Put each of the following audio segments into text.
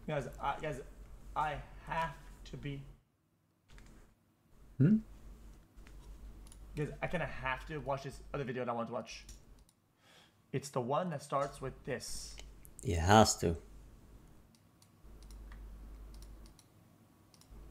Guys, I have to be. Guys, I kind of have to watch this other video that I want to watch. It's the one that starts with this. It has to.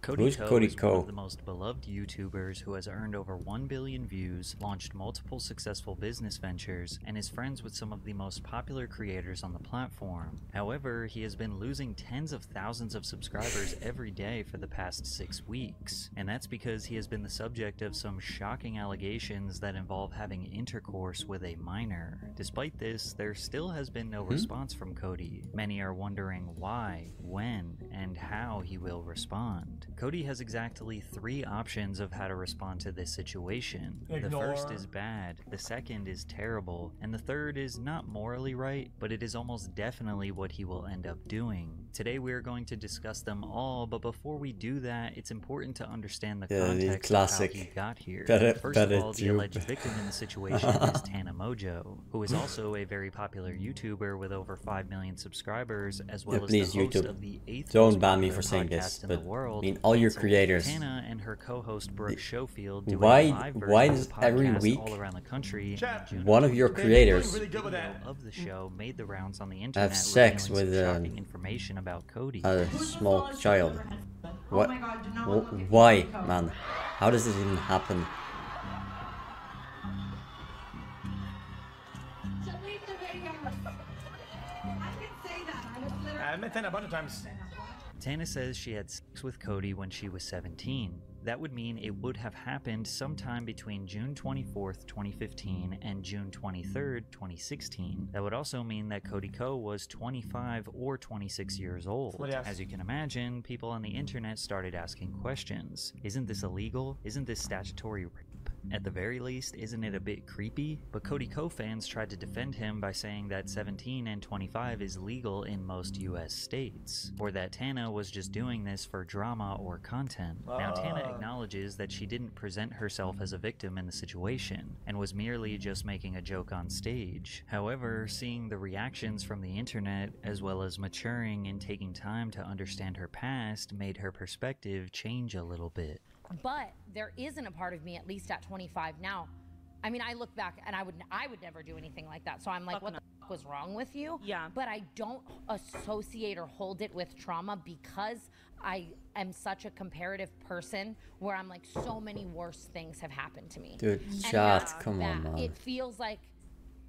Cody Who's Cody is Co? one of the most beloved YouTubers who has earned over 1 billion views, launched multiple successful business ventures, and is friends with some of the most popular creators on the platform. However, he has been losing tens of thousands of subscribers every day for the past 6 weeks, and that's because he has been the subject of some shocking allegations that involve having intercourse with a minor. Despite this, there still has been no response from Cody. Many are wondering why, when, and how he will respond. Cody has exactly 3 options of how to respond to this situation. The first is bad, the second is terrible, and the third is not morally right, but it is almost definitely what he will end up doing. Today we are going to discuss them all, but before we do that, it's important to understand the context of how he got here. First of all, the alleged victim in the situation is Tana Mongeau, who is also a very popular YouTuber with over 5 million subscribers, as well as the host YouTube. of the 8th Don't most ban me popular for saying podcast this, in but the world. I mean all your creators. Tana and her co-host Brooke Schofield do a Why live version of the every podcast week all around the country. one of your creators Really good with that. Of the show made the rounds on the internet, have sex revealing with some shocking information about Cody. a small child? What? Oh my God, do not look at Why, Cody. man? How does this even happen? Delete the video. I can say that. I was literally. I met 10 a bunch of times. Tana says she had sex with Cody when she was 17. That would mean it would have happened sometime between June 24th, 2015 and June 23rd, 2016. That would also mean that Cody Co was 25 or 26 years old. As you can imagine, people on the internet started asking questions. Isn't this illegal? Isn't this statutory rape? At the very least, isn't it a bit creepy? But Cody Co fans tried to defend him by saying that 17 and 25 is legal in most US states, or that Tana was just doing this for drama or content. Now Tana acknowledges that she didn't present herself as a victim in the situation, and was merely just making a joke on stage. However, seeing the reactions from the internet, as well as maturing and taking time to understand her past, made her perspective change a little bit. But there isn't a part of me, at least at 25 now. I mean, I look back and I would never do anything like that. So I'm like, what the fuck was wrong with you? Yeah. But I don't associate or hold it with trauma because I am such a comparative person where I'm like, so many worse things have happened to me. Dude, And chat, that's come bad. on, man. It feels like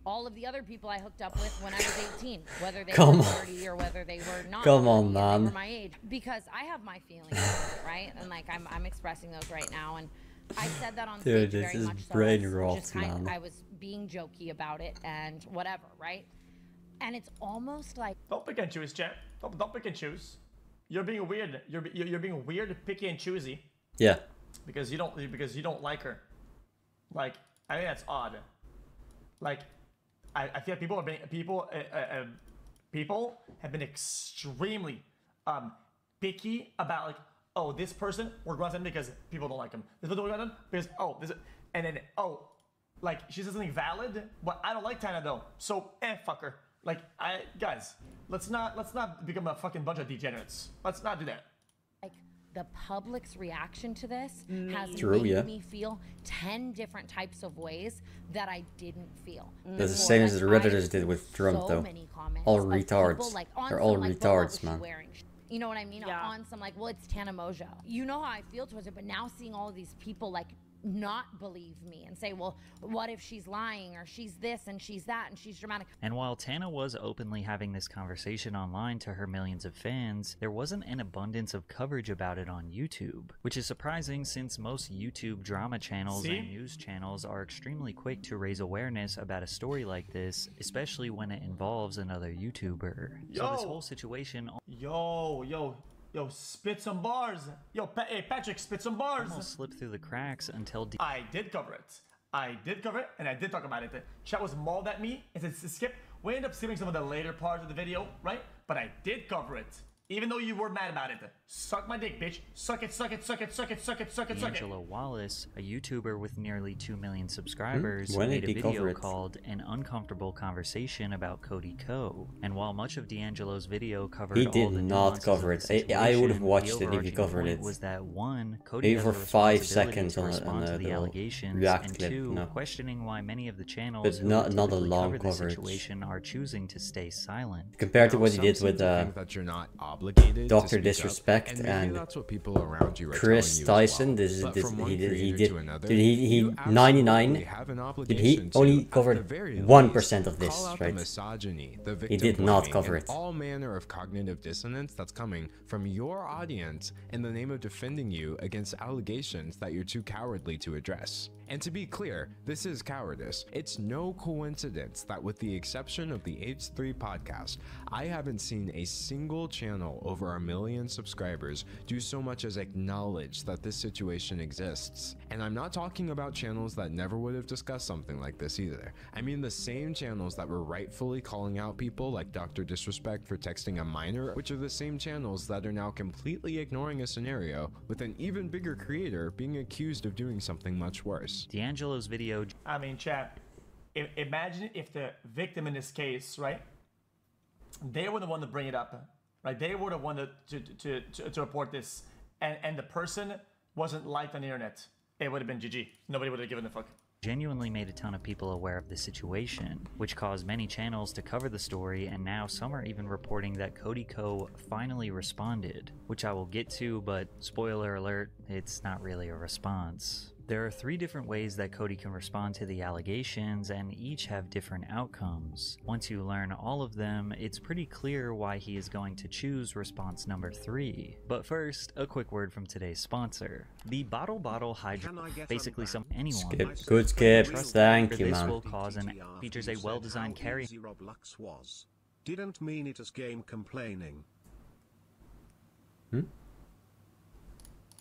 all of the other people I hooked up with when I was 18, whether they Come were on. 30 or whether they were not. Come on, 30 and man. They were my age, because I have my feelings, right? And like I'm expressing those right now. And I said that on Dude, stage this very is much so brain as rot, just kind of, man. I was being jokey about it and whatever, right? And it's almost like Don't pick and choose, chat. Don't pick and choose. You're being weird. You're being weird, picky and choosy Yeah. because you don't like her. Like, I think that's odd. Like, I feel like people have been extremely picky about, like, oh, this person we're going to send because people don't like him. This person we're going to send because and then like she says something valid, but I don't like Tana though. So fuck her. Like, guys, let's not become a fucking bunch of degenerates. Let's not do that. the public's reaction to this has True, made yeah. me feel 10 different types of ways that I didn't feel. That's the before. same as Like, the I Redditors had did with Trump, so though. many comments All of retards. people, like, on They're some, all like, retards, well, what was she man. wearing? You know what I mean? Yeah. On some, like, well, it's Tana Mongeau. You know how I feel towards it, but now seeing all of these people, like, not believe me and say, well, what if she's lying, or she's this and she's that and she's dramatic. And while Tana was openly having this conversation online to her millions of fans, there wasn't an abundance of coverage about it on YouTube, which is surprising since most YouTube drama channels and news channels are extremely quick to raise awareness about a story like this, especially when it involves another YouTuber. So this whole situation Yo, spit some bars. Yo, hey, Patrick, spit some bars. almost slipped through the cracks until I did cover it. And I did talk about it. The chat was mauled at me and said skip. We ended up skipping some of the later parts of the video, right? But I did cover it. Even though you were mad about it, suck my dick, bitch. Suck it, suck it, suck it, suck it, suck it, suck it, suck it. D'Angelo Wallace, a YouTuber with nearly 2 million subscribers, When made did a he cover video it? called An Uncomfortable Conversation about Cody Co. And while much of D'Angelo's video covered He all did the not nuances cover of it. the I would have situation, watched the it if he overarching covered point it. was that one, Cody Maybe has for a 5 responsibility seconds to on respond a to the little allegations, react and clip, two, no. questioning why many of the channels But who not a typically long cover the coverage. situation are choosing to stay silent. Compared to Now, what he some did seem with to think that you're not obligated to Dr. speak up, Disrespect and maybe and that's what people around you are Chris telling you as Tyson, well. this is But from one he creator did to another, dude, he you 99 absolutely have an dude, obligation he to, only at covered the very 1% least, of this, call out right? the misogyny, the He did victim not blaming, cover and it. all manner of cognitive dissonance that's coming from your audience in the name of defending you against allegations that you're too cowardly to address. And to be clear, this is cowardice. It's no coincidence that with the exception of the H3 podcast, I haven't seen a single channel over 1 million subscribers do so much as acknowledge that this situation exists. And I'm not talking about channels that never would have discussed something like this either. I mean the same channels that were rightfully calling out people like Dr. Disrespect for texting a minor, which are the same channels that are now completely ignoring a scenario with an even bigger creator being accused of doing something much worse. D'Angelo's video I mean, chat, imagine if the victim in this case, right, they were the one to bring it up, right? They were the one to report this, and the person wasn't liked on the internet. It would have been GG. Nobody would have given a fuck. genuinely made a ton of people aware of the situation, which caused many channels to cover the story, and now some are even reporting that Cody Co. finally responded, which I will get to, but spoiler alert, it's not really a response. There are 3 different ways that Cody can respond to the allegations, and each have different outcomes. Once you learn all of them, it's pretty clear why he is going to choose response number 3. But first, a quick word from today's sponsor. The Bottle Hydro, basically anyone. Skip. Good skip. Thank you, This man. will cause and features a well-designed carry Roblox was. Didn't mean it as game complaining.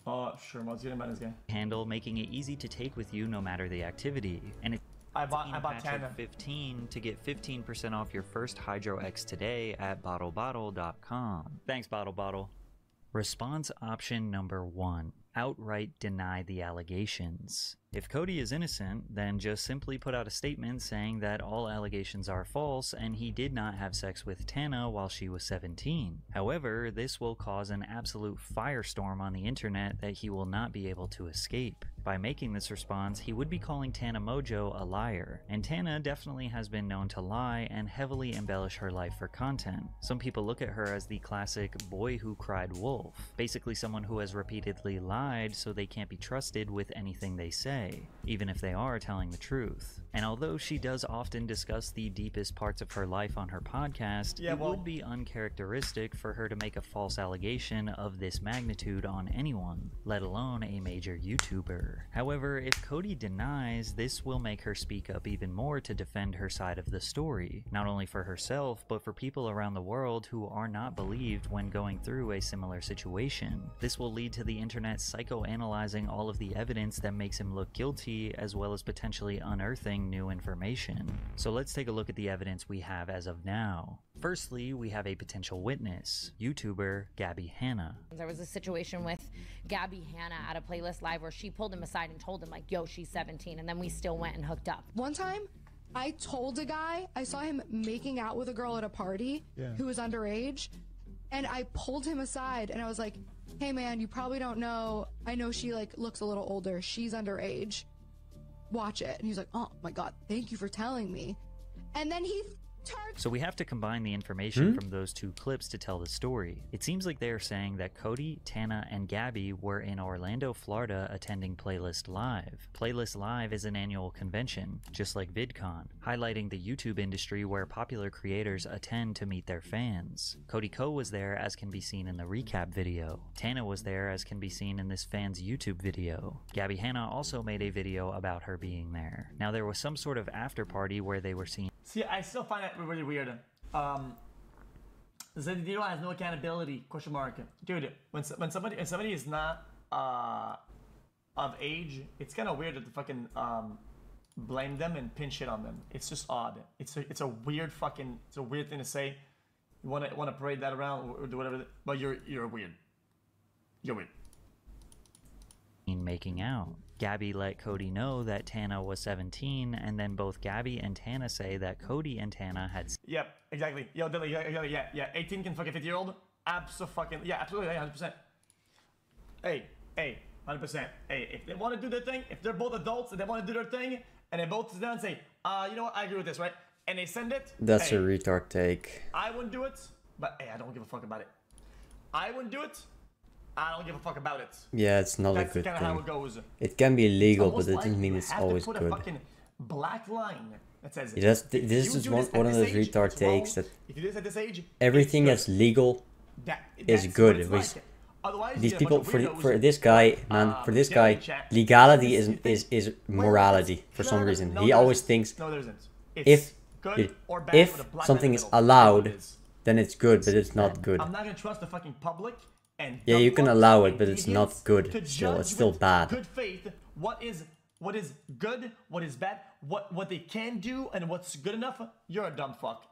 Oh, sure, let's get him on this game. handle, making it easy to take with you no matter the activity. And it's I bought Tana. 15 to get 15% off your first Hydro X today at bottlebottle.com. Thanks, Bottle. Response option number 1. Outright deny the allegations. If Cody is innocent, then just simply put out a statement saying that all allegations are false and he did not have sex with Tana while she was 17. However, this will cause an absolute firestorm on the internet that he will not be able to escape. By making this response, he would be calling Tana Mongeau a liar, and Tana definitely has been known to lie and heavily embellish her life for content. Some people look at her as the classic boy who cried wolf, basically someone who has repeatedly lied so they can't be trusted with anything they say, even if they are telling the truth. And although she does often discuss the deepest parts of her life on her podcast, it would be uncharacteristic for her to make a false allegation of this magnitude on anyone, let alone a major YouTuber. However, if Cody denies, this will make her speak up even more to defend her side of the story, not only for herself, but for people around the world who are not believed when going through a similar situation. This will lead to the internet psychoanalyzing all of the evidence that makes him look guilty, as well as potentially unearthing new information. So let's take a look at the evidence we have as of now. Firstly, we have a potential witness, YouTuber Gabby Hanna. There was a situation with Gabby Hanna at a playlist live where she pulled him aside and told him like, yo, she's 17, and then we still went and hooked up. One time, I told a guy, I saw him making out with a girl at a party who was underage, and I pulled him aside and I was like, hey man, you probably don't know, I know she like looks a little older, she's underage, watch it. And he's like, oh my god, thank you for telling me. And then he So we have to combine the information from those 2 clips to tell the story. It seems like they are saying that Cody, Tana, and Gabby were in Orlando, Florida attending Playlist Live. Playlist Live is an annual convention, just like VidCon, highlighting the YouTube industry where popular creators attend to meet their fans. Cody Co was there, as can be seen in the recap video. Tana was there, as can be seen in this fan's YouTube video. Gabby Hanna also made a video about her being there. Now there was some sort of after party where they were seen. See, I still find that really weird. Zendio has no accountability, question mark. Dude, when somebody is not of age, it's kind of weird to fucking blame them and pin shit on them. It's just odd. It's a weird thing to say. You wanna parade that around or do whatever, but you're weird. You're weird. Making out. Gabby let Cody know that Tana was 17, and then both Gabby and Tana say that Cody and Tana had. Yep, exactly. Yo, Dilly, yeah. 18 can fuck a 50-year-old. Absolutely, 100%. Hey, 100%. Hey, if they want to do their thing, if they're both adults and they want to do their thing, and they both sit down and say, you know what, I agree with this, right? And they send it. That's a retard take. I wouldn't do it, but hey, I don't give a fuck about it. I wouldn't do it. I don't give a fuck about it. Yeah, it's not a good That's kind of how it goes. It can be illegal, but it Like doesn't mean it's always put good. A fucking black line that says, Yeah, this is one of those retard takes that if you do this at this age, everything that's legal is good. These people, for this guy, man, for this guy, legality is morality for some reason. He always thinks if something is allowed, then it's good, but it's not good. I'm not gonna trust the fucking public. And yeah, you can allow it, but it's not good. Still, it's still bad. Good faith. What is good? What is bad? What they can do and what's good enough? You're a dumb fuck.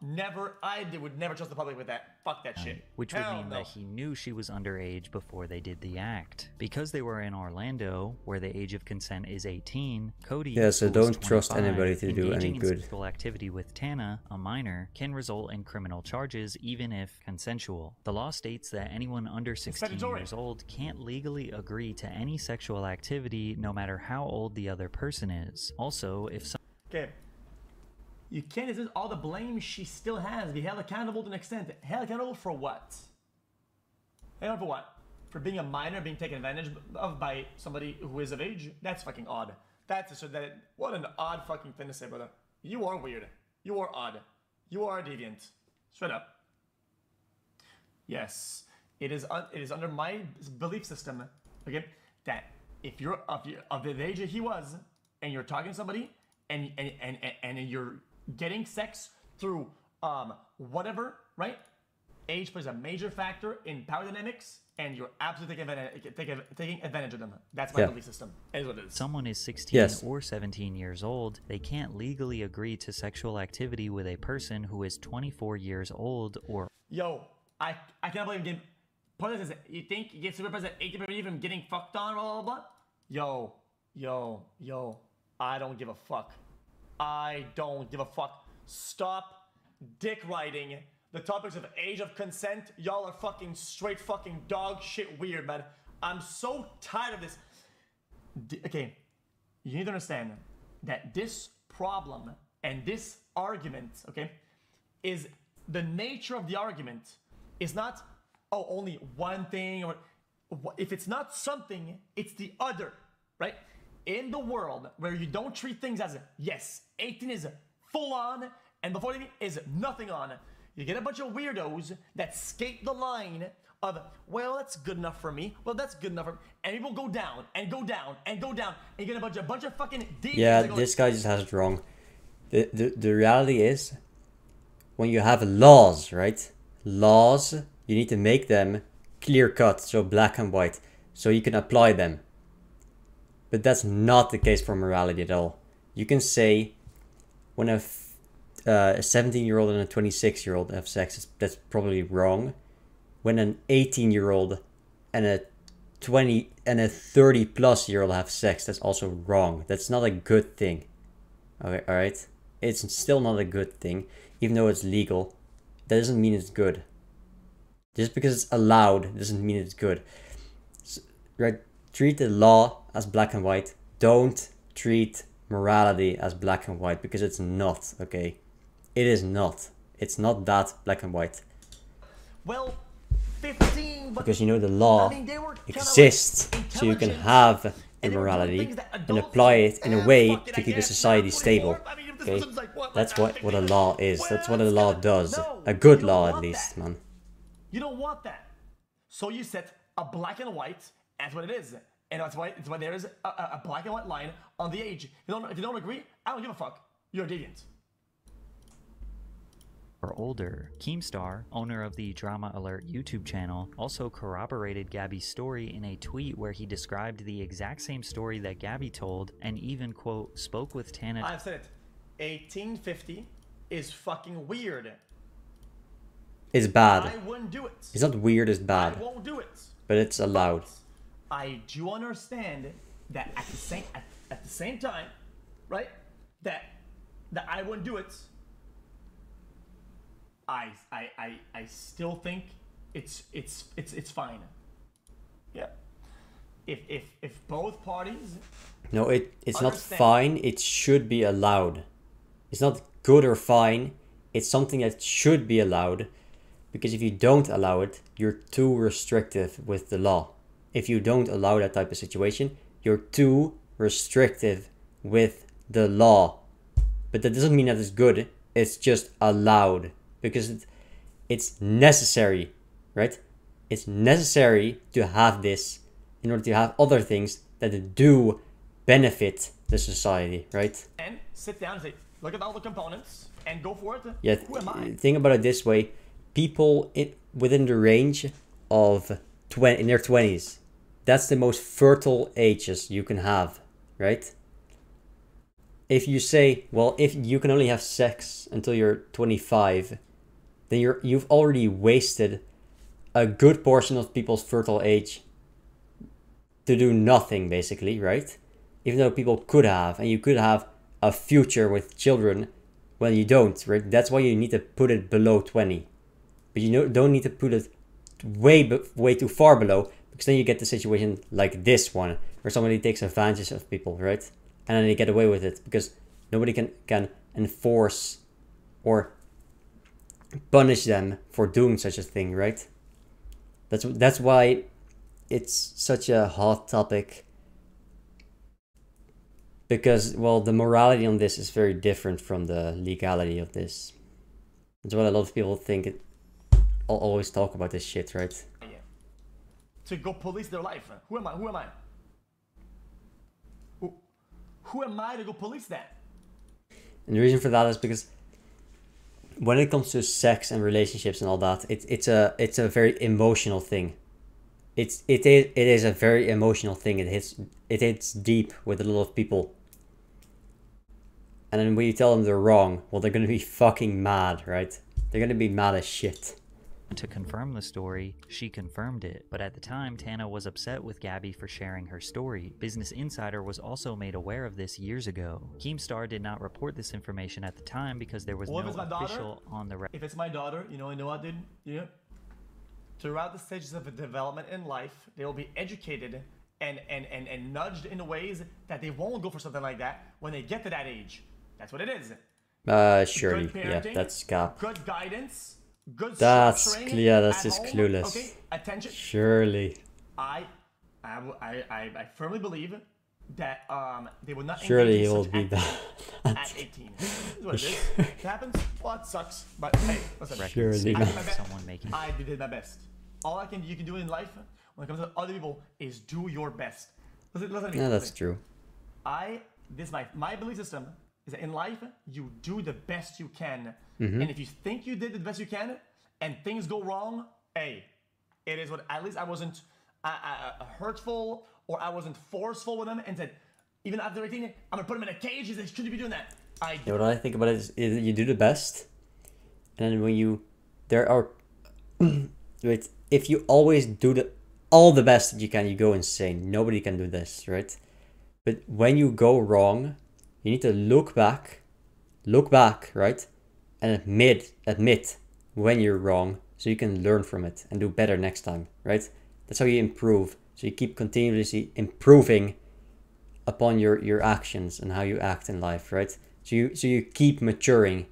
I would never trust the public with that. Fuck that shit. Which would mean that he knew she was underage before they did the act. Because they were in Orlando, where the age of consent is 18, Cody, yeah, so don't trust anybody to do any good. Sexual activity with Tana, a minor, can result in criminal charges even if consensual. The law states that anyone under 16 years old can't legally agree to any sexual activity no matter how old the other person is. Also, if okay, you can't resist all the blame she still has. Be held accountable to an extent. Held accountable for what? Held for what? For being a minor, being taken advantage of by somebody who is of age? That's fucking odd. What an odd fucking thing to say, brother. You are weird. You are odd. You are a deviant. Straight up. Yes, it is under my belief system, okay, that if you're of the age that he was, and you're talking to somebody, and you're getting sex through whatever, right? Age plays a major factor in power dynamics, and you're absolutely taking advantage of them. That's my belief system. Is what it is. Someone is 16 or 17 years old, they can't legally agree to sexual activity with a person who is 24 years old or. Yo, I can't believe game. Part of this is, you think you get super present 80% from getting fucked on, blah blah blah. Yo. I don't give a fuck. I don't give a fuck. Stop dick riding the topics of age of consent. Y'all are fucking straight fucking dog shit weird, man. I'm so tired of this. Okay, you need to understand that this problem and this argument, okay, is the nature of the argument is not, oh, only one thing, or if it's not something, it's the other, right? In the world where you don't treat things as, yes, 18 is full on, and before 18 is nothing on, you get a bunch of weirdos that skate the line of, well, that's good enough for me, well, that's good enough for me, and people go down, and go down, and go down, and you get a bunch of fucking deviants. Yeah, this guy just has it wrong. The reality is, when you have laws, right? Laws, you need to make them clear cut, so black and white, so you can apply them. But that's not the case for morality at all. You can say when a 17-year-old and a 26-year-old have sex, that's probably wrong. When an 18-year-old and a 20 and a 30-plus-year-old have sex, that's also wrong. That's not a good thing. Okay, all right? It's still not a good thing, even though it's legal. That doesn't mean it's good. Just because it's allowed doesn't mean it's good. So, right? Treat the law as black and white. Don't treat morality as black and white, because it's not, okay? It is not. It's not that black and white. Well, 15, but because you know the law exists, so you can have immorality and apply it in a way to keep the society stable. Okay? That's what a law is. That's what a law does. A good law, at least, man. You don't want that. So you set a black and white. That's what it is, and that's why there is a black and white line on the age. If you don't agree, I don't give a fuck. You're a deviant. Or older. Keemstar, owner of the Drama Alert YouTube channel, also corroborated Gabby's story in a tweet where he described the exact same story that Gabby told, and even, quote, spoke with Tana. I've said it. 1850 is fucking weird. It's bad. I wouldn't do it. It's not weird, it's I bad. won't do it. But it's allowed. I do understand that at the same time, right? That I wouldn't do it. I still think it's fine. Yeah. If both parties. No, it's not understand. fine. It should be allowed. It's not good or fine. It's something that should be allowed. Because if you don't allow it, you're too restrictive with the law. If you don't allow that type of situation, you're too restrictive with the law. But that doesn't mean that it's good. It's just allowed. Because it's necessary, right? It's necessary to have this in order to have other things that do benefit the society, right? And sit down and say, look at all the components and go for it. Yeah, Who am I? think about it this way. People within the range of in their 20s, that's the most fertile ages you can have, right? If you say, well, if you can only have sex until you're 25, then you've already wasted a good portion of people's fertile age to do nothing, basically, right? Even though people could have, and you could have a future with children, well, you don't, right? That's why you need to put it below 20. But you don't need to put it way too far below, because then you get the situation like this one, where somebody takes advantage of people, right? And then they get away with it, because nobody can enforce or punish them for doing such a thing, right? That's why it's such a hot topic, because, well, the morality on this is very different from the legality of this. That's what a lot of people think. I'll always talk about this shit, right? Yeah. To go police their life. Who am I? Who am I? Who am I to go police that? And the reason for that is because when it comes to sex and relationships and all that, it's a very emotional thing. It is a very emotional thing. It hits deep with a lot of people. And then when you tell them they're wrong, well, they're gonna be fucking mad, right? They're gonna be mad as shit. To confirm the story, she confirmed it, but at the time, Tana was upset with Gabby for sharing her story. Business Insider was also made aware of this years ago. Keemstar did not report this information at the time because there was no official on the record. If it's my daughter, you know what, dude? Yeah. Throughout the stages of development in life, they will be educated and nudged in ways that they won't go for something like that when they get to that age. That's what it is. Surely, Good yeah, parenting, that's cap. good guidance, good That's structuring that's at just home, clueless. Okay, attention. Surely. I firmly believe that they would not. Surely engage he in will such be activity that. at 18. This is what it is. It happens. Well, it sucks, but hey, listen. Surely I not. did my best. Someone making I did my best. All you can do in life when it comes to other people is do your best. Listen to me. Yeah, that's true. My belief system is that in life you do the best you can, Mm-hmm. and if you think you did the best you can, and things go wrong, hey, it is what. At least I wasn't hurtful or I wasn't forceful with them and said, even after 18, I'm gonna put him in a cage. He said, shouldn't you be doing that? Yeah, what I think about it is you do the best, and then when there are, right? If you always do all the best that you can, you go insane. Nobody can do this, right? But when you go wrong, you need to look back, right? And admit when you're wrong, so you can learn from it and do better next time, right? That's how you improve. So you keep continuously improving upon your actions and how you act in life, right? So you keep maturing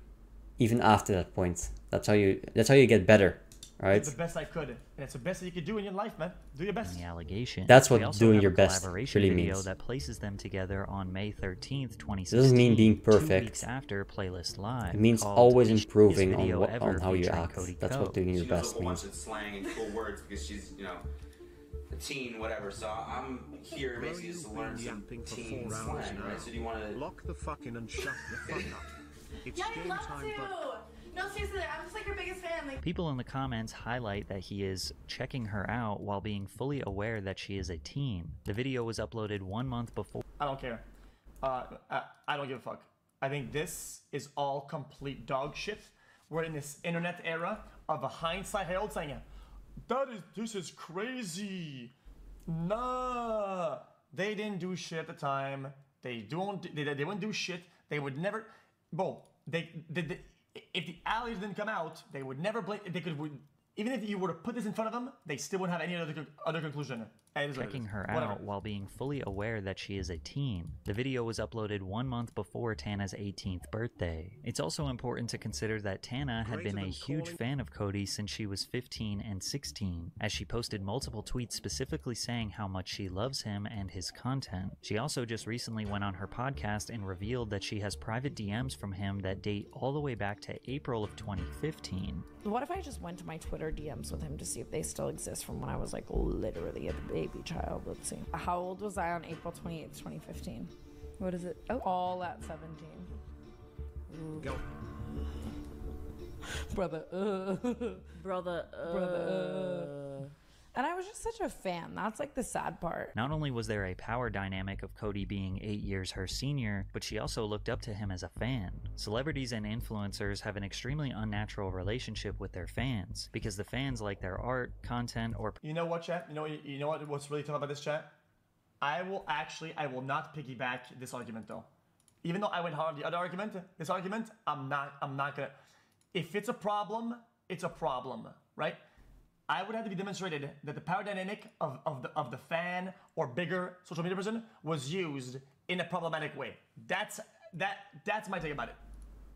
even after that point. That's how you get better, right? Did the best I could, and it's the best that you could do in your life, man. Do your best. the allegation. That's what We also doing have your a best collaboration really video means. that places them together on May 13th, 2016. Doesn't mean being 2 perfect. weeks after Playlist Live. It means called always The Shittiest improving Video on Ever how you featuring act. Cody That's Co. what doing your She knows best a whole bunch means. of slang and cool words because she's, a teen, whatever. So I'm here basically just to learn some yapping for teen 4 hours slang, now. right? So do you want to... Lock the fucking and shut the fuck up. It's Yeah, I'd game love time, to. but No, seriously, I'm just like your biggest fan. Like, People in the comments highlight that he is checking her out while being fully aware that she is a teen. The video was uploaded 1 month before. I don't care. I don't give a fuck. I think this is all complete dog shit. We're in this internet era of a hindsight Harold saying, this is crazy. Nah, they didn't do shit at the time. They wouldn't do shit. They would never. Well, if the allegations didn't come out, they would never blame. They could. Even if you were to put this in front of them, they still wouldn't have any other conclusion. Checking her out while being fully aware that she is a teen. The video was uploaded 1 month before Tana's 18th birthday. It's also important to consider that Tana had been a huge fan of Cody since she was 15 and 16, as she posted multiple tweets specifically saying how much she loves him and his content. She also just recently went on her podcast and revealed that she has private DMs from him that date all the way back to April of 2015. What if I just went to my Twitter DMs with him to see if they still exist from when I was like literally a baby child? Let's see. How old was I on April 28th, 2015? What is it? Oh, all at 17. Go. Brother. And I was just such a fan. That's like the sad part. Not only was there a power dynamic of Cody being 8 years her senior, but she also looked up to him as a fan. Celebrities and influencers have an extremely unnatural relationship with their fans because the fans like their art, content, or... You know what, chat? You know what's really tough about this, chat? I will not piggyback this argument though. Even though I went hard on the other argument, this argument, I'm not gonna... If it's a problem, it's a problem, right? I would have to be demonstrated that the power dynamic of the fan or bigger social media person was used in a problematic way. That's my take about it.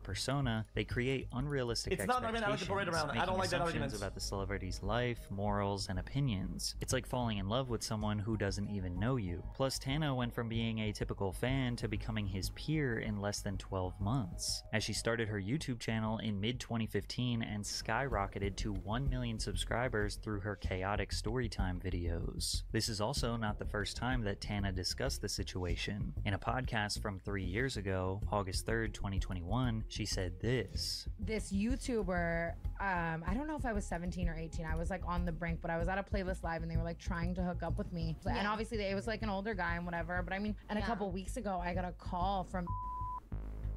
Persona, they create unrealistic expectations, making assumptions about the celebrity's life, morals, and opinions. It's like falling in love with someone who doesn't even know you. Plus, Tana went from being a typical fan to becoming his peer in less than 12 months, as she started her YouTube channel in mid-2015 and skyrocketed to 1 million subscribers through her chaotic storytime videos. This is also not the first time that Tana discussed the situation. In a podcast from 3 years ago, August 3rd, 2021, she said this. This YouTuber, I don't know if I was 17 or 18. I was like on the brink, but I was at a playlist live and they were like trying to hook up with me. Yeah. And obviously it was like an older guy and whatever. But I mean, and a couple weeks ago, I got a call from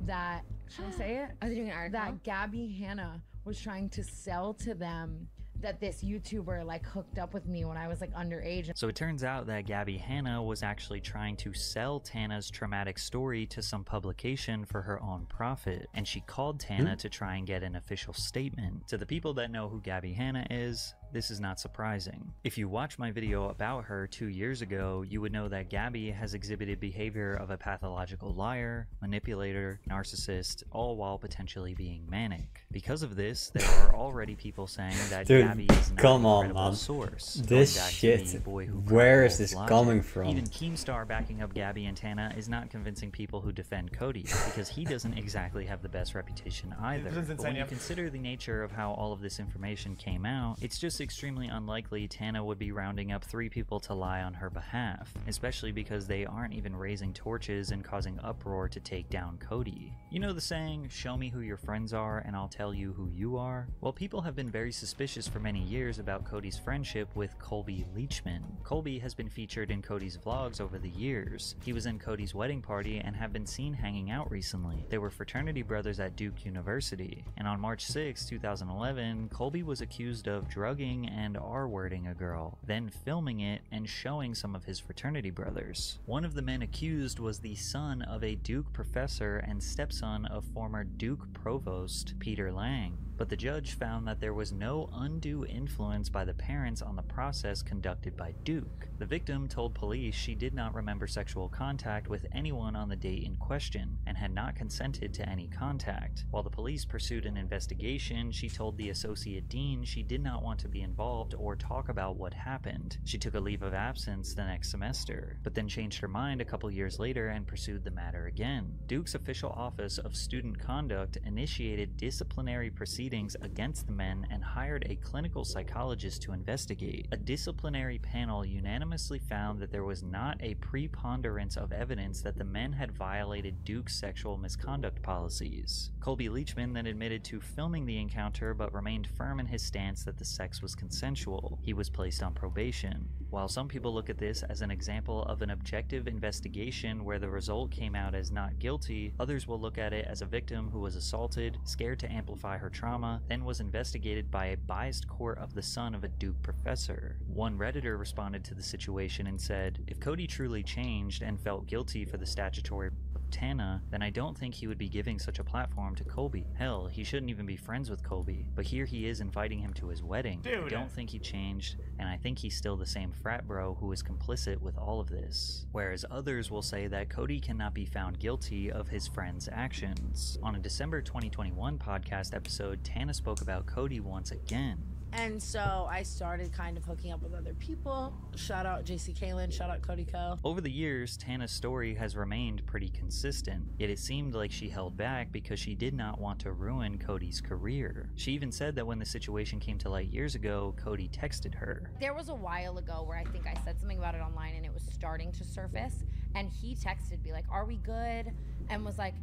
that, should I say it? Are they doing an article? That Gabby Hanna was trying to sell to them that this YouTuber like hooked up with me when I was like underage. So it turns out that Gabby Hanna was actually trying to sell Tana's traumatic story to some publication for her own profit, and she called Tana to try and get an official statement. To the people that know who Gabby Hanna is, this is not surprising. If you watch my video about her 2 years ago, you would know that Gabby has exhibited behavior of a pathological liar, manipulator, narcissist, all while potentially being manic. Because of this, there are already people saying that Gabby is not a credible source. This shit, where is this coming from? Even Keemstar backing up Gabby and Tana is not convincing people who defend Cody, because he doesn't exactly have the best reputation either. But when you consider the nature of how all of this information came out, it's just extremely unlikely Tana would be rounding up 3 people to lie on her behalf, especially because they aren't even raising torches and causing uproar to take down Cody. You know the saying, show me who your friends are and I'll tell you who you are? Well, people have been very suspicious for many years about Cody's friendship with Colby Leachman. Colby has been featured in Cody's vlogs over the years. He was in Cody's wedding party and have been seen hanging out recently. They were fraternity brothers at Duke University, and on March 6, 2011, Colby was accused of drugging and R-wording a girl, then filming it and showing some of his fraternity brothers. One of the men accused was the son of a Duke professor and stepson of former Duke provost Peter Lang, but the judge found that there was no undue influence by the parents on the process conducted by Duke. The victim told police she did not remember sexual contact with anyone on the date in question and had not consented to any contact. While the police pursued an investigation, she told the associate dean she did not want to be involved or talk about what happened. She took a leave of absence the next semester, but then changed her mind a couple years later and pursued the matter again. Duke's official Office of Student Conduct initiated disciplinary proceedings against the men and hired a clinical psychologist to investigate. A disciplinary panel unanimously found that there was not a preponderance of evidence that the men had violated Duke's sexual misconduct policies. Colby Leachman then admitted to filming the encounter but remained firm in his stance that the sex was consensual. He was placed on probation. While some people look at this as an example of an objective investigation where the result came out as not guilty, others will look at it as a victim who was assaulted, scared to amplify her trauma, trauma, then was investigated by a biased court of the son of a Duke professor. One Redditor responded to the situation and said, "If Cody truly changed and felt guilty for the statutory of Tana, then I don't think he would be giving such a platform to Colby. Hell, he shouldn't even be friends with Colby. But here he is inviting him to his wedding. Dude. I don't think he changed, and I think he's still the same frat bro who is complicit with all of this." Whereas others will say that Cody cannot be found guilty of his friend's actions. On a December 2021 podcast episode, Tana spoke about Cody once again. And so I started kind of hooking up with other people. Shout out JC Kalen, shout out Cody Co. Over the years, Tana's story has remained pretty consistent, yet it seemed like she held back because she did not want to ruin Cody's career. She even said that when the situation came to light years ago, Cody texted her. There was a while ago where I think I said something about it online and it was starting to surface, and he texted me like, "Are we good?" and was like,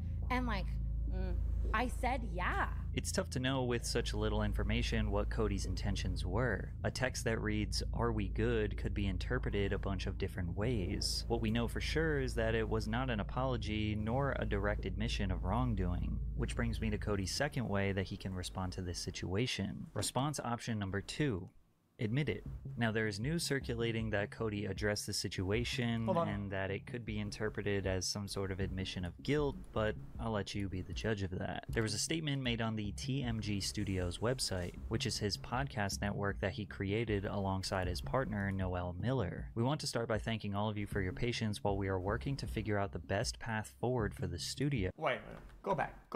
I said yeah. It's tough to know with such little information what Cody's intentions were. A text that reads, "Are we good?" could be interpreted a bunch of different ways. What we know for sure is that it was not an apology nor a direct admission of wrongdoing. Which brings me to Cody's second way that he can respond to this situation. Response option number 2. Admit it. Now, there is news circulating that Cody addressed the situation and that it could be interpreted as some sort of admission of guilt, but I'll let you be the judge of that. There was a statement made on the TMG Studios website, which is his podcast network that he created alongside his partner, Noel Miller. "We want to start by thanking all of you for your patience while we are working to figure out the best path forward for the studio." Wait, go back.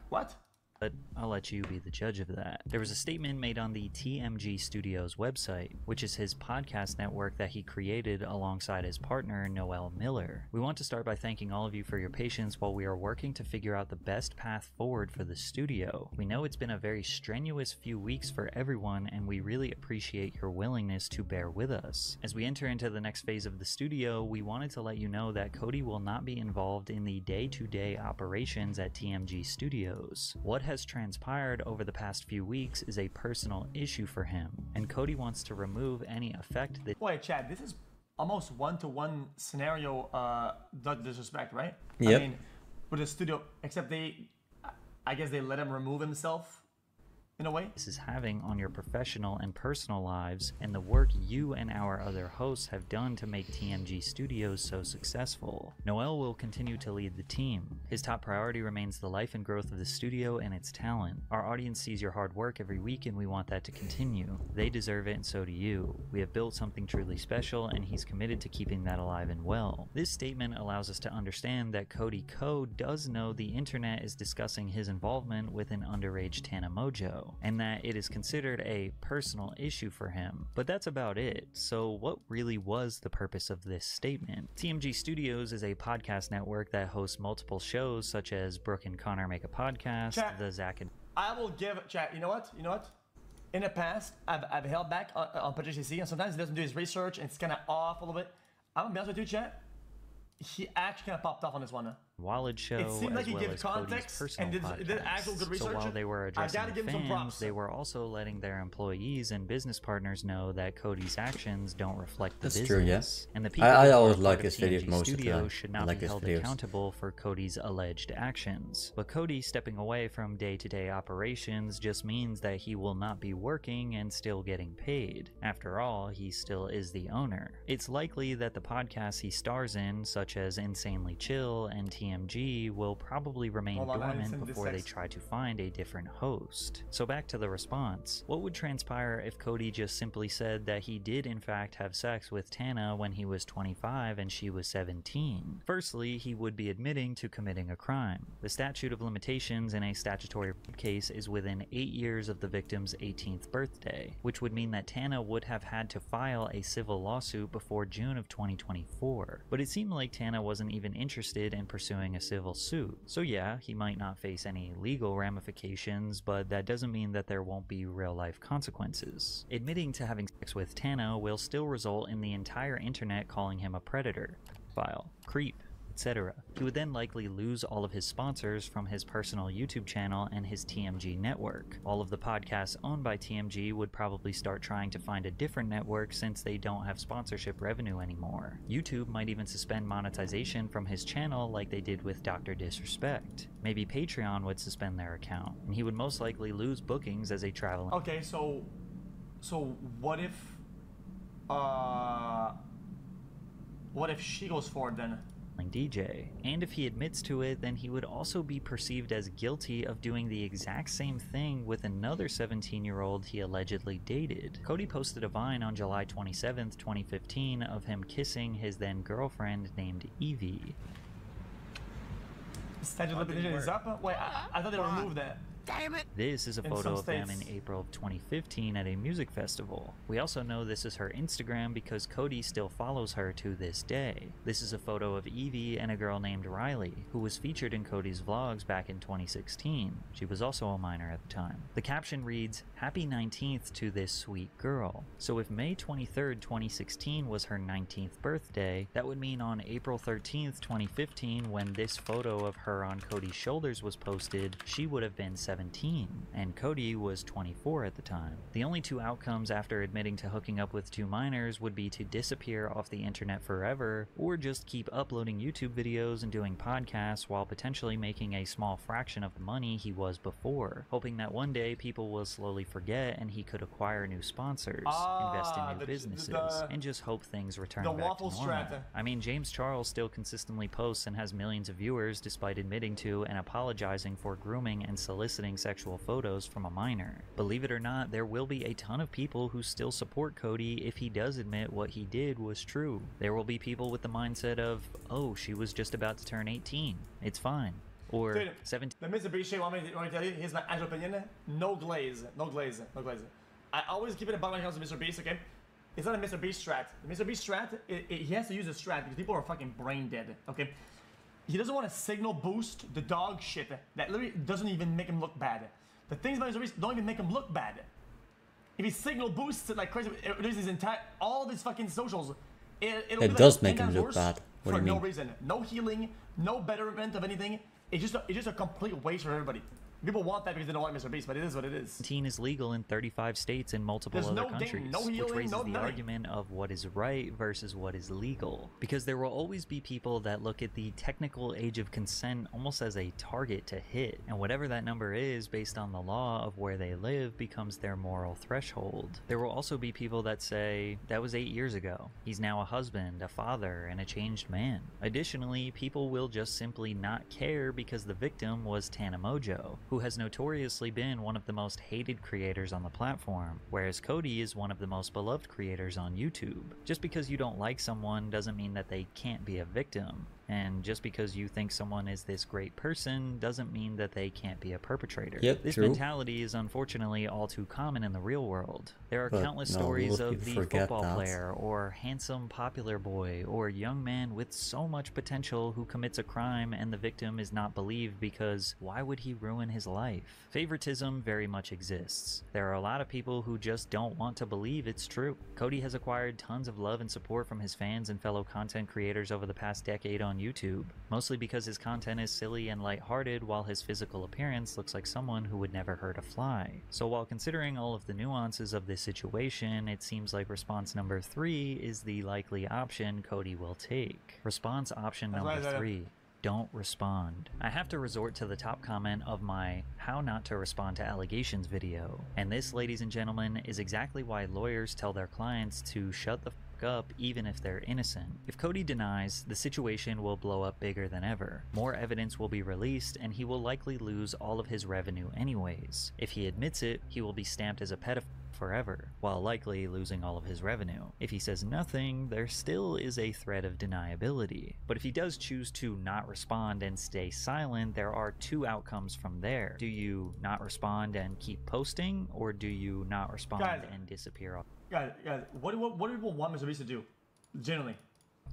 What? But I'll let you be the judge of that. There was a statement made on the TMG Studios website, which is his podcast network that he created alongside his partner, Noel Miller. "We want to start by thanking all of you for your patience while we are working to figure out the best path forward for the studio. We know it's been a very strenuous few weeks for everyone, and we really appreciate your willingness to bear with us. As we enter into the next phase of the studio, we wanted to let you know that Cody will not be involved in the day-to-day operations at TMG Studios. What has transpired over the past few weeks is a personal issue for him, and Cody wants to remove any effect that..." Wait, Chad, this is almost one-to-one scenario, not disrespect, right? Yep. I mean, with the studio, except I guess they let him remove himself in a way. This is having on your professional and personal lives, and the work you and our other hosts have done to make TMG Studios so successful. Noel will continue to lead the team. His top priority remains the life and growth of the studio and its talent. Our audience sees your hard work every week, and we want that to continue. They deserve it, and so do you. We have built something truly special, and he's committed to keeping that alive and well. This statement allows us to understand that Cody Co does know the internet is discussing his involvement with an underage Tana Mongeau, and that it is considered a personal issue for him. But that's about it. So what really was the purpose of this statement? TMG Studios is a podcast network that hosts multiple shows such as Brooke and Connor Make a Podcast, Chat, the Zach and... I will give Chat. You know what? In the past, I've held back on PJCC, and sometimes he doesn't do his research, and it's kind of off a little bit. I'm gonna be honest with you, Chat. He actually kind of popped off on this one. Wallet show, it seemed like as he well gave as Cody's context personal and did actual good podcasts. research. So while they were addressing I gotta give him some fans, props. they were also letting their employees and business partners know that Cody's actions don't reflect the That's business. true, yes. And the people I who are always part like of his videos TMG most of the Studios time. should I not like be his held videos. accountable for Cody's alleged actions. But Cody stepping away from day-to-day operations just means that he will not be working and still getting paid. After all, he still is the owner. It's likely that the podcasts he stars in, such as Insanely Chill and TMG, will probably remain dormant before they try to find a different host. So back to the response. What would transpire if Cody just simply said that he did in fact have sex with Tana when he was 25 and she was 17? Firstly, he would be admitting to committing a crime. The statute of limitations in a statutory case is within 8 years of the victim's 18th birthday, which would mean that Tana would have had to file a civil lawsuit before June of 2024. But it seemed like Tana wasn't even interested in pursuing a civil suit. So yeah, he might not face any legal ramifications, but that doesn't mean that there won't be real-life consequences. Admitting to having sex with Tana will still result in the entire internet calling him a predator, pedophile, creep, etc. He would then likely lose all of his sponsors from his personal YouTube channel and his TMG network. All of the podcasts owned by TMG would probably start trying to find a different network since they don't have sponsorship revenue anymore. YouTube might even suspend monetization from his channel like they did with Dr. Disrespect. Maybe Patreon would suspend their account, and he would most likely lose bookings as a traveling. Okay, so what if she goes forward then? DJ, and if he admits to it, then he would also be perceived as guilty of doing the exact same thing with another 17-year-old he allegedly dated. Cody posted a Vine on July 27th, 2015 of him kissing his then girlfriend named Evie. Statute of limitations is up? Wait, I thought they removed that. Damn it! This is a photo of them in April of 2015 at a music festival. We also know this is her Instagram because Cody still follows her to this day. This is a photo of Evie and a girl named Riley, who was featured in Cody's vlogs back in 2016. She was also a minor at the time. The caption reads, "Happy 19th to this sweet girl." So if May 23rd, 2016 was her 19th birthday, that would mean on April 13th, 2015, when this photo of her on Cody's shoulders was posted, she would have been 17, and Cody was 24 at the time. The only two outcomes after admitting to hooking up with two minors would be to disappear off the internet forever, or just keep uploading YouTube videos and doing podcasts while potentially making a small fraction of the money he was before, hoping that one day people will slowly forget and he could acquire new sponsors, invest in new businesses, and just hope things return back to normal. I mean, James Charles still consistently posts and has millions of viewers despite admitting to and apologizing for grooming and soliciting sexual photos from a minor. Believe it or not, there will be a ton of people who still support Cody if he does admit what he did was true. There will be people with the mindset of, oh, she was just about to turn 18. It's fine. Or Dude, 17. The Mr. Beast shit, want me to tell you? Here's my actual opinion. No glaze. No glaze. No glaze. I always keep it above when it comes to Mr. Beast, okay? It's not a Mr. Beast strat. The Mr. Beast strat, he has to use a strat because people are fucking brain dead, okay? He doesn't want to signal boost the dog shit that literally doesn't even make him look bad. The things about Mr. Beast don't even make him look bad. If he signal boosts it like crazy, there's his entire, all of his fucking socials, it does make him look bad. What do you mean? For no reason. No healing, no betterment of anything. It's just a complete waste for everybody. People want that because they don't like Mr. Beast, but it is what it is. 17 is legal in 35 states and multiple other countries, which raises the argument of what is right versus what is legal. Because there will always be people that look at the technical age of consent almost as a target to hit, and whatever that number is based on the law of where they live becomes their moral threshold. There will also be people that say, that was 8 years ago. He's now a husband, a father, and a changed man. Additionally, people will just simply not care because the victim was Tana Mongeau, who has notoriously been one of the most hated creators on the platform, whereas Cody is one of the most beloved creators on YouTube. Just because you don't like someone doesn't mean that they can't be a victim. And just because you think someone is this great person doesn't mean that they can't be a perpetrator. Yep, this true. mentality is unfortunately all too common in the real world. There are countless stories of the football player or handsome popular boy or young man with so much potential who commits a crime and the victim is not believed because why would he ruin his life? Favoritism very much exists. There are a lot of people who just don't want to believe it's true. Cody has acquired tons of love and support from his fans and fellow content creators over the past decade on YouTube, mostly because his content is silly and lighthearted while his physical appearance looks like someone who would never hurt a fly. So while considering all of the nuances of this situation, it seems like response number 3 is the likely option Cody will take. Response option number 3. Don't respond. I have to resort to the top comment of my How Not to Respond to Allegations video. And this, ladies and gentlemen, is exactly why lawyers tell their clients to shut the up even if they're innocent. If Cody denies, the situation will blow up bigger than ever. More evidence will be released and he will likely lose all of his revenue anyways. If he admits it, he will be stamped as a pedophile forever, while likely losing all of his revenue. If he says nothing, there still is a threat of deniability. But if he does choose to not respond and stay silent, there are two outcomes from there. Do you not respond and keep posting, or do you not respond and disappear off? Guys, what do people want Mr. Beast to do? Generally.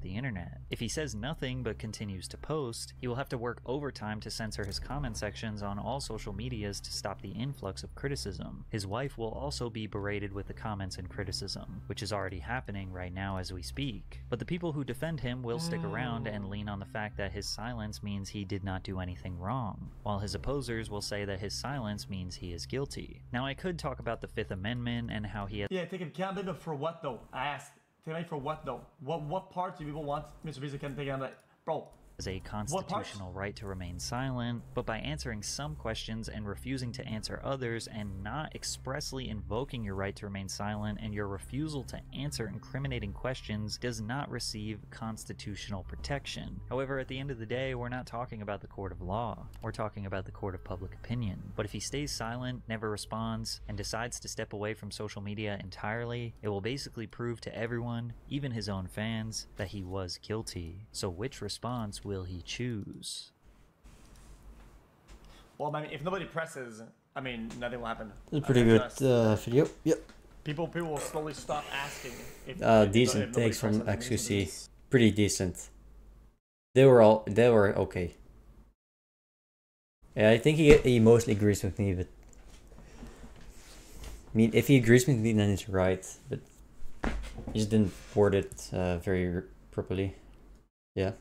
the internet. If he says nothing but continues to post, he will have to work overtime to censor his comment sections on all social medias to stop the influx of criticism. His wife will also be berated with the comments and criticism, which is already happening right now as we speak. But the people who defend him will stick around and lean on the fact that his silence means he did not do anything wrong, while his opposers will say that his silence means he is guilty. Now, I could talk about the Fifth Amendment and how he has take accountability for what though? I asked. Take it for what though? What parts do people want Mr. Beast to take accountability? Bro. a constitutional right to remain silent, but by answering some questions and refusing to answer others, and not expressly invoking your right to remain silent, and your refusal to answer incriminating questions does not receive constitutional protection. However, at the end of the day, we're not talking about the court of law. We're talking about the court of public opinion. But if he stays silent, never responds, and decides to step away from social media entirely, it will basically prove to everyone, even his own fans, that he was guilty. So which response will he choose? Well, I mean, if nobody presses, I mean, nothing will happen. It's a pretty good video. Yep. People will slowly stop asking. Decent takes from xQc. Pretty decent. They were okay. Yeah, I think he mostly agrees with me, but I mean, if he agrees with me, then it's right. But he just didn't word it very properly. Yeah.